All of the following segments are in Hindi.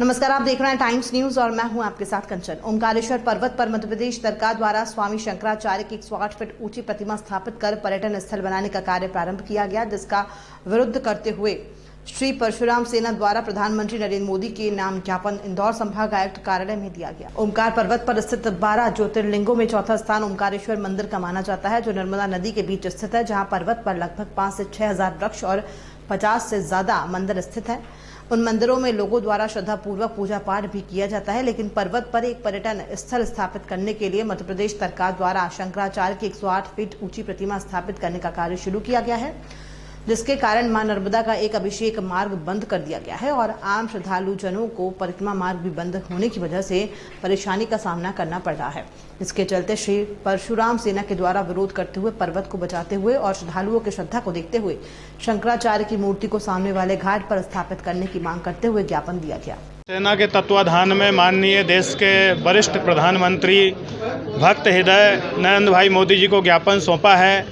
नमस्कार, आप देख रहे हैं टाइम्स न्यूज और मैं हूं आपके साथ कंचन। ओमकारेश्वर पर्वत पर मध्य प्रदेश सरकार द्वारा स्वामी शंकराचार्य की 108 फीट ऊंची प्रतिमा स्थापित कर पर्यटन स्थल बनाने का कार्य प्रारंभ किया गया, जिसका विरोध करते हुए श्री परशुराम सेना द्वारा प्रधानमंत्री नरेंद्र मोदी के नाम ज्ञापन इंदौर संभाग आयुक्त कार्यालय में दिया गया। ओमकार पर्वत पर स्थित 12 ज्योतिर्लिंगों में चौथा स्थान ओमकारेश्वर मंदिर का माना जाता है, जो नर्मदा नदी के बीच स्थित है, जहाँ पर्वत पर लगभग 5 से 6 हजार वृक्ष और 50 से ज्यादा मंदिर स्थित है। उन मंदिरों में लोगों द्वारा श्रद्धा पूर्वक पूजा पाठ भी किया जाता है, लेकिन पर्वत पर एक पर्यटन स्थल स्थापित करने के लिए मध्य प्रदेश सरकार द्वारा शंकराचार्य की 108 फीट ऊंची प्रतिमा स्थापित करने का कार्य शुरू किया गया है, जिसके कारण मां नर्मदा का एक अभिषेक मार्ग बंद कर दिया गया है और आम श्रद्धालु जनों को परिक्रमा मार्ग भी बंद होने की वजह से परेशानी का सामना करना पड़ रहा है। इसके चलते श्री परशुराम सेना के द्वारा विरोध करते हुए पर्वत को बचाते हुए और श्रद्धालुओं की श्रद्धा को देखते हुए शंकराचार्य की मूर्ति को सामने वाले घाट पर स्थापित करने की मांग करते हुए ज्ञापन दिया गया। सेना के तत्वाधान में माननीय देश के वरिष्ठ प्रधानमंत्री भक्त हृदय नरेंद्र भाई मोदी जी को ज्ञापन सौंपा है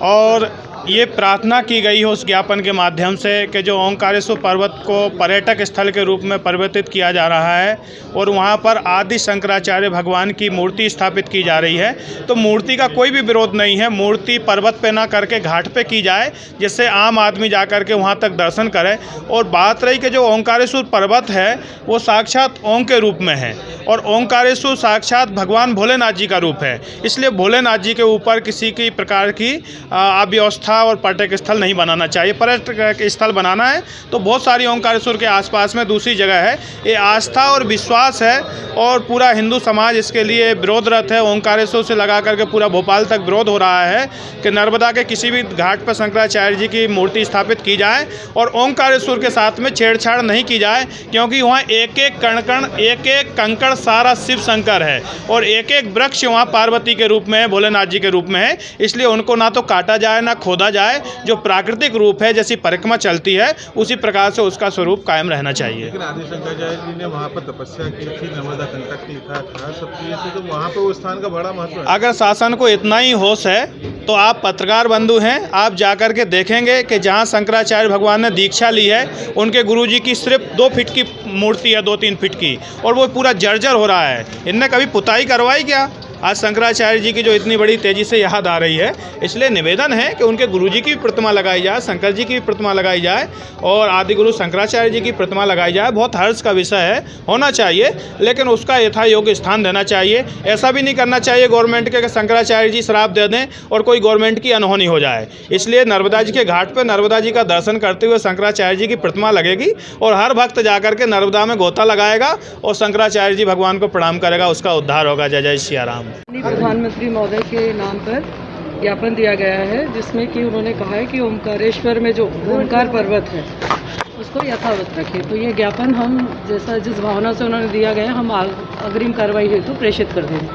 और ये प्रार्थना की गई है उस ज्ञापन के माध्यम से कि जो ओंकारेश्वर पर्वत को पर्यटक स्थल के रूप में परिवर्तित किया जा रहा है और वहाँ पर आदि शंकराचार्य भगवान की मूर्ति स्थापित की जा रही है, तो मूर्ति का कोई भी विरोध नहीं है। मूर्ति पर्वत पे ना करके घाट पे की जाए, जिससे आम आदमी जा कर के वहाँ तक दर्शन करे। और बात रही कि जो ओंकारेश्वर पर्वत है वो साक्षात ओम के रूप में है और ओंकारेश्वर साक्षात भगवान भोलेनाथ जी का रूप है, इसलिए भोलेनाथ जी के ऊपर किसी की प्रकार की अव्यवस्था और पर्यटक स्थल नहीं बनाना चाहिए। पर्यटक स्थल बनाना है तो बहुत सारी ओंकारेश्वर के आसपास में दूसरी जगह है। ये आस्था और विश्वास है और पूरा हिंदू समाज इसके लिए विरोधरत है। ओंकारेश्वर से लगा करके पूरा भोपाल तक विरोध हो रहा है कि नर्मदा के किसी भी घाट पर शंकराचार्य जी की मूर्ति स्थापित की जाए और ओंकारेश्वर के साथ में छेड़छाड़ नहीं की जाए, क्योंकि वहाँ एक एक कण एक एक कंकड़ सारा शिव शंकर है और एक एक वृक्ष वहाँ पार्वती के रूप में है, भोलेनाथ जी के रूप में है। इसलिए उनको ना तो काटा जाए ना खोदा जाए, जो प्राकृतिक रूप है, जैसी परिक्रमा चलती है उसी प्रकार से उसका स्वरूप कायम रहना चाहिए। लेकिन आदि शंकराचार्य जी ने वहाँ पर तपस्या की थी, नर्मदा कंटक लिखा था, सब किए थे, तो वहाँ पर वो स्थान का बड़ा महत्व है। अगर शासन को इतना ही होश है तो आप पत्रकार बंधु हैं, आप जाकर के देखेंगे कि जहाँ शंकराचार्य भगवान ने दीक्षा ली है उनके गुरुजी की सिर्फ 2 फीट की मूर्ति है, 2-3 फीट की, और वो पूरा जर्जर हो रहा है। इनने कभी पुताई करवाई क्या? आज शंकराचार्य जी की जो इतनी बड़ी तेज़ी से याद आ रही है, इसलिए निवेदन है कि उनके गुरुजी की भी प्रतिमा लगाई जाए, शंकर जी की भी प्रतिमा लगाई जाए और आदि गुरु शंकराचार्य जी की प्रतिमा लगाई जाए। बहुत हर्ष का विषय है, होना चाहिए, लेकिन उसका यथा योग्य स्थान देना चाहिए। ऐसा भी नहीं करना चाहिए गवर्नमेंट के कि शंकराचार्य जी श्राप दे दें और कोई गवर्नमेंट की अनहोनी हो जाए। इसलिए नर्मदा जी के घाट पर नर्मदा जी का दर्शन करते हुए शंकराचार्य जी की प्रतिमा लगेगी और हर भक्त जाकर के नर्मदा में गोता लगाएगा और शंकराचार्य जी भगवान को प्रणाम करेगा, उसका उद्धार होगा। जय जय श्री राम। प्रधानमंत्री महोदय के नाम पर ज्ञापन दिया गया है, जिसमें कि उन्होंने कहा है कि ओमकारेश्वर में जो ओमकार पर्वत है उसको यथावत रखें। तो ये ज्ञापन हम जिस भावना से उन्होंने दिया गया हम अग्रिम कार्रवाई हेतु प्रेषित कर देंगे।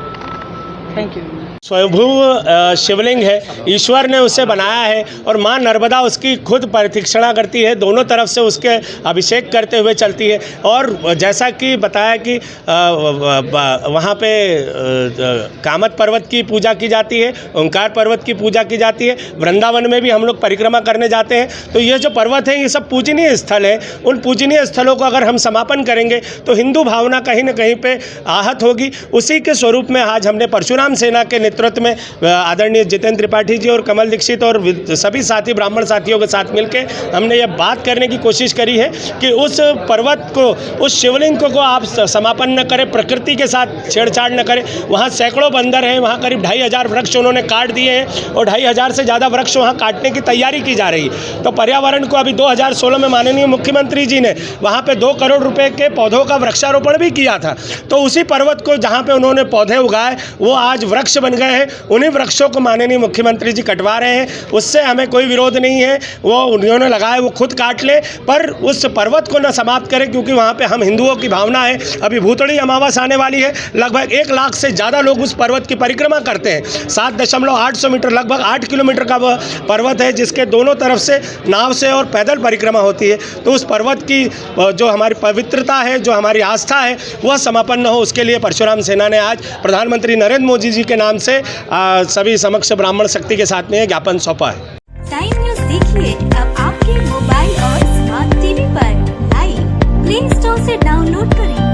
Thank you. स्वयंभू शिवलिंग है, ईश्वर ने उसे बनाया है और माँ नर्मदा उसकी खुद प्रतीक्षणा करती है, दोनों तरफ से उसके अभिषेक करते हुए चलती है। और जैसा कि बताया कि वहाँ पे कामत पर्वत की पूजा की जाती है, ओंकार पर्वत की पूजा की जाती है, वृंदावन में भी हम लोग परिक्रमा करने जाते हैं। तो ये जो पर्वत है ये सब पूजनीय स्थल है। उन पूजनीय स्थलों को अगर हम समापन करेंगे तो हिंदू भावना कहीं न कहीं पे आहत होगी। उसी के स्वरूप में आज हमने परशुराम सेना के नेतृत्व में आदरणीय जितेंद्र त्रिपाठी जी और कमल दीक्षित और सभी साथी ब्राह्मण साथियों के साथ मिलकर हमने ये बात करने की कोशिश करी है कि उस पर्वत को, उस शिवलिंग को आप समापन न करें, प्रकृति के साथ छेड़छाड़ न करें। वहाँ सैकड़ों बंदर हैं, वहाँ करीब 2500 वृक्ष उन्होंने काट दिए हैं और 2500 से ज़्यादा वृक्ष वहाँ काटने की तैयारी की जा रही है। तो पर्यावरण को अभी 2016 में माननीय मुख्यमंत्री जी ने वहाँ पर 2 करोड़ रुपये के पौधों का वृक्षारोपण भी किया था। तो उसी पर्वत को जहाँ पर उन्होंने पौधे उगाए वो आज वृक्ष बन गए हैं। उन्हीं वृक्षों को माननीय मुख्यमंत्री जी कटवा रहे हैं, उससे हमें कोई विरोध नहीं है। वो उन्होंने लगाए वो खुद काट ले, पर उस पर्वत को न समाप्त करें, क्योंकि वहाँ पे हम हिंदुओं की भावना है। अभी भूतड़ी अमावस आने वाली है, लगभग 1 लाख से ज़्यादा लोग उस पर्वत की परिक्रमा करते हैं। 7.8 मीटर, लगभग 8 किलोमीटर का वह पर्वत है, जिसके दोनों तरफ से नाव से और पैदल परिक्रमा होती है। तो उस पर्वत की जो हमारी पवित्रता है, जो हमारी आस्था है, वह समापन न हो, उसके लिए परशुराम सेना ने आज प्रधानमंत्री नरेंद्र मोदी जी के नाम से सभी समक्ष ब्राह्मण शक्ति के साथ में ज्ञापन सौंपा है। टाइम न्यूज़ देखिए अब आपके मोबाइल और स्मार्ट टीवी पर। लाइव प्ले स्टोर से डाउनलोड करें।